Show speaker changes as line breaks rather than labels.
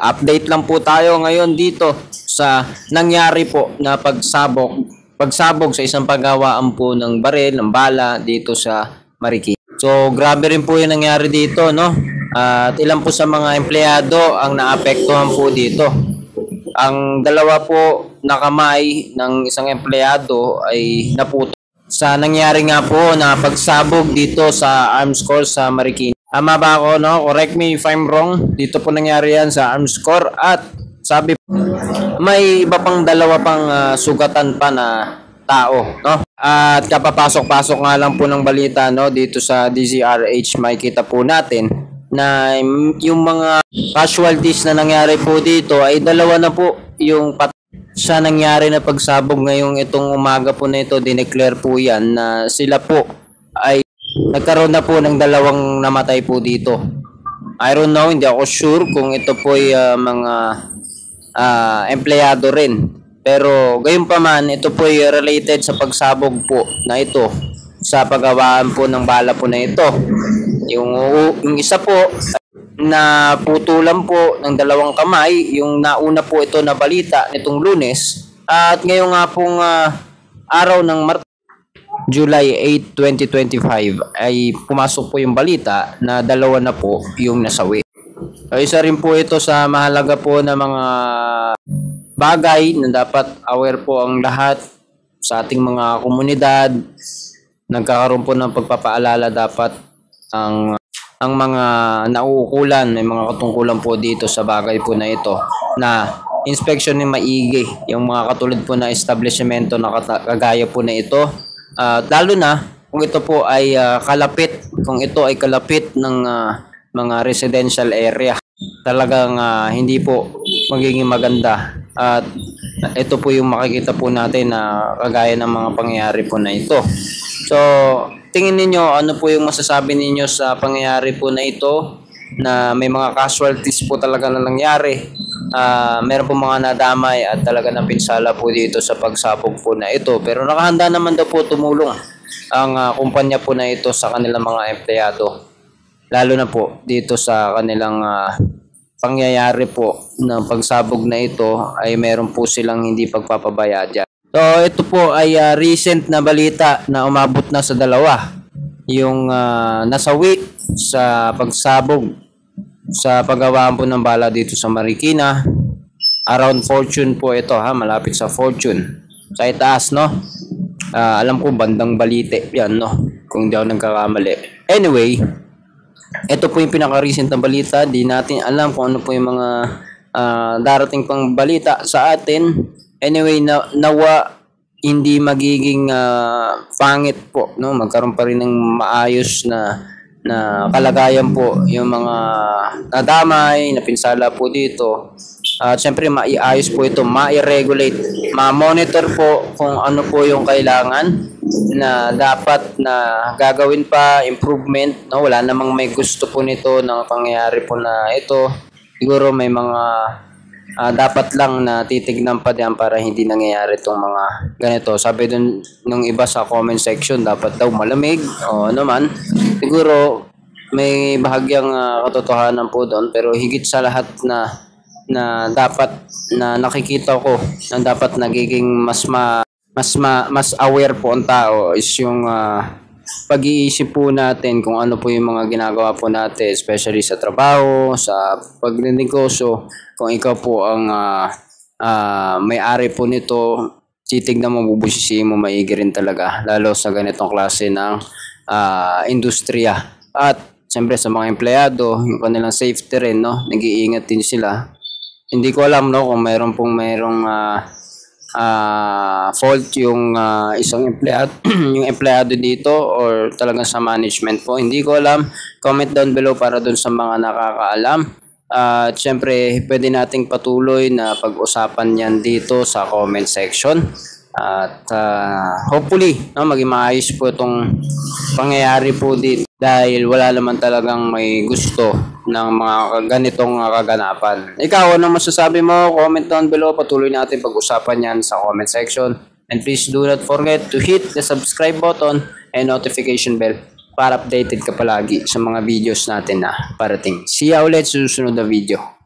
Update lang po tayo ngayon dito sa nangyari po na pagsabog sa isang paggawaan po ng baril, ng bala dito sa Marikina. So grabe rin po yung nangyari dito, no? At ilan po sa mga empleyado ang naapektuhan po dito. Ang dalawa po na kamay ng isang empleyado ay naputo sa nangyari nga po na pagsabog dito sa Arms Corps sa Marikina. Tama ba ako, no? Correct me if I'm wrong. Dito po nangyari yan sa Arms Corps at sabi po, may iba pang dalawa pang sugatan pa na tao, no? At kapapasok-pasok nga lang po ng balita, no, dito sa DZRH, makikita po natin na yung mga casualties na nangyari po dito ay dalawa na po yung sa nangyari na pagsabog ngayong itong umaga po na ito. Dineclare po yan na sila po ay nagkaroon na po ng dalawang namatay po dito. I don't know, hindi ako sure kung ito po ay mga empleyado rin. Pero gayon pa man, ito po ay related sa pagsabog po na ito sa paggawaan po ng bala po na ito. Yung isa po na putulan po ng dalawang kamay, yung nauna po ito na balita nitong Lunes. At ngayon nga pong araw ng July 8, 2025 ay pumasok po yung balita na dalawa na po yung nasawi. So, isa rin po ito sa mahalaga po na mga bagay na dapat aware po ang lahat sa ating mga komunidad. Nagkakaroon po ng pagpapaalala dapat ang mga nauukulan, may mga katungkulan po dito sa bagay po na ito na inspection ni maigi yung mga katulad po na establishmento na kagaya po na ito. Lalo na kung ito po ay kalapit ng mga residential area. Talagang hindi po magiging maganda. At ito po yung makikita po natin na kagaya ng mga pangyayari po na ito. So, tingin ninyo, ano po yung masasabi ninyo sa pangyayari po na ito na may mga casualties po talaga na nangyari. Meron po mga nadamay at talaga napinsala po dito sa pagsabog po na ito. Pero nakahanda naman daw po tumulong ang kumpanya po na ito sa kanilang mga empleyado. Lalo na po dito sa kanilang pangyayari po ng pagsabog na ito ay meron po silang hindi pagpapabaya dyan. So ito po ay recent na balita na umabot na sa dalawa. Yung nasawi sa pagsabog sa paggawaan po ng bala dito sa Marikina. Around Fortune po ito, malapit sa Fortune. Sa itaas, no? Alam ko bandang Balite yan, no? Kung di ako nagkakamali. Anyway, ito po yung pinaka-recent na balita. Di natin alam kung ano po yung mga darating pang balita sa atin. Anyway, nawa hindi magiging pangit po, no? Magkaroon pa rin ng maayos na kalagayan po yung mga nadamay, napinsala po dito. Siyempre maiayos po ito, ma-regulate, ma-monitor po kung ano po yung kailangan na dapat na gagawin pa, improvement, no? Wala namang may gusto po nito ng pangyayari po na ito. Siguro may mga dapat lang na titignan pa diyan para hindi nangyayari itong mga ganito. Sabi dun nung iba sa comment section, dapat daw malamig o naman. Siguro may bahagyang katotohanan po doon, pero higit sa lahat na dapat na nakikita ko na dapat nagiging mas aware po ang tao is yung pag-iisip po natin kung ano po yung mga ginagawa po natin, especially sa trabaho, sa pagnegosyo. Kung ikaw po ang may-ari po nito, titignan mo, bubusisiin mo maigi rin talaga, lalo sa ganitong klase ng industriya. At siyempre sa mga empleyado, yung kanilang safety rin, no? Nag-iingat din sila. Hindi ko alam, no, kung mayroong fault yung isang empleyado yung empleyado dito or talagang sa management po. Hindi ko alam. Comment down below para dun sa mga nakakaalam. At syempre, pwede nating patuloy na pag-usapan yan dito sa comment section. At hopefully, no, maging maayos po itong pangyayari po dito dahil wala naman talagang may gusto ng mga ganitong kaganapan. Ikaw, ano masasabi mo? Comment down below. Patuloy natin pag-usapan yan sa comment section. And please do not forget to hit the subscribe button and notification bell para updated ka palagi sa mga videos natin na parating. See ya ulit sa susunod na video.